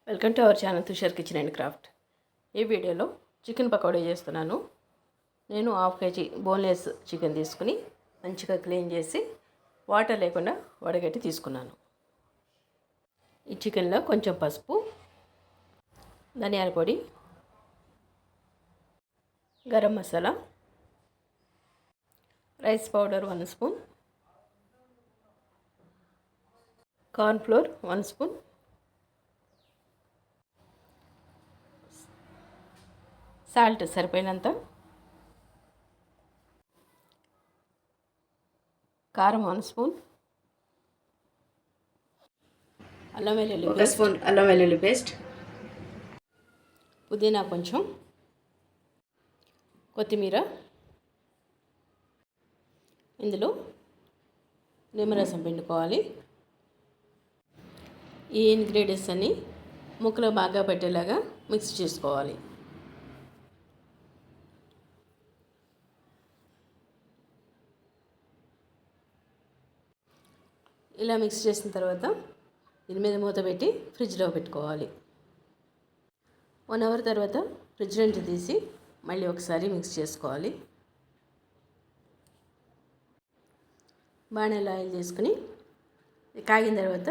Welcome to our channel Tushar kitchen and craft. ఈ వీడియోలో chicken pakodi చేస్తున్నాను. నేను హాఫ్ కేజీ బోన్లెస్ చికెన్ తీసుకుని మంచిగా క్లీన్ చేసి వాటర్ లేకుండా వడగట్టి తీసుకున్నాను. ఈ చికెన్లో కొంచెం పసుపు, ధనియాల పొడి, garam masala, rice powder 1 spoon, corn flour 1 spoon, salt సరిపోయినంత, కారం 1 స్పూన్, అల్లం వెల్లుల్లి పేస్ట్, పుదీనా కొంచెం, కొత్తిమీర, ఇందులో నిమ్మరసం పిండుకోవాలి. ఈ ఇంగ్రీడియంట్స్ అన్నీ ముక్కలు బాగా పెట్టేలాగా మిక్స్ చేసుకోవాలి. ఇలా మిక్స్ చేసిన తర్వాత దీని మీద మూత పెట్టి ఫ్రిడ్జ్లో పెట్టుకోవాలి. 1 అవర్ తర్వాత ఫ్రిడ్జ్ నుంచి తీసి మళ్ళీ ఒకసారి మిక్స్ చేసుకోవాలి. బాణీలో ఆయిల్ చేసుకుని కాగిన తర్వాత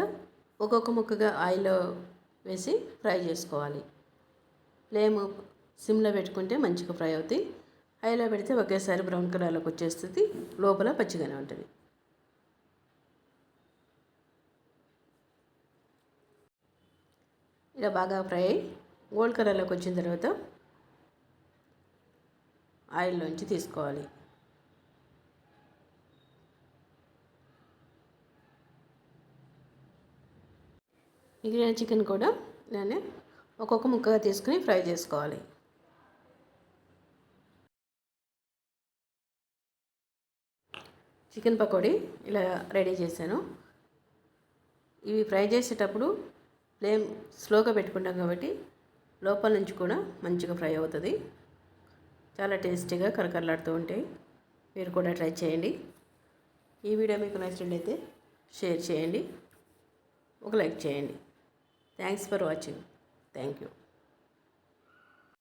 ఒక్కొక్క ముక్కగా ఆయిల్లో వేసి ఫ్రై చేసుకోవాలి. ఫ్లేమ్ సిమ్లో పెట్టుకుంటే మంచిగా ఫ్రై అవుతాయి. హైలో పెడితే ఒకేసారి బ్రౌన్ కలర్లోకి వచ్చేస్తుంది, లోపల పచ్చిగానే ఉంటుంది. ఇలా బాగా ఫ్రై అయ్యి గోల్డ్ కలర్లోకి వచ్చిన తర్వాత ఆయిల్లోంచి తీసుకోవాలి. మిగిలిన చికెన్ కూడా నేను ఒక్కొక్క ముక్కగా తీసుకుని ఫ్రై చేసుకోవాలి. చికెన్ పకోడీ ఇలా రెడీ చేశాను. ఇవి ఫ్రై చేసేటప్పుడు ఫ్లేమ్ స్లోగా పెట్టుకుంటాం కాబట్టి లోపల నుంచి కూడా మంచిగా ఫ్రై అవుతుంది. చాలా టేస్టీగా కరకరలాడుతూ ఉంటాయి. మీరు కూడా ట్రై చేయండి. ఈ వీడియో మీకు నచ్చినట్లయితే షేర్ చేయండి, ఒక లైక్ చేయండి. Thanks for watching. Thank you.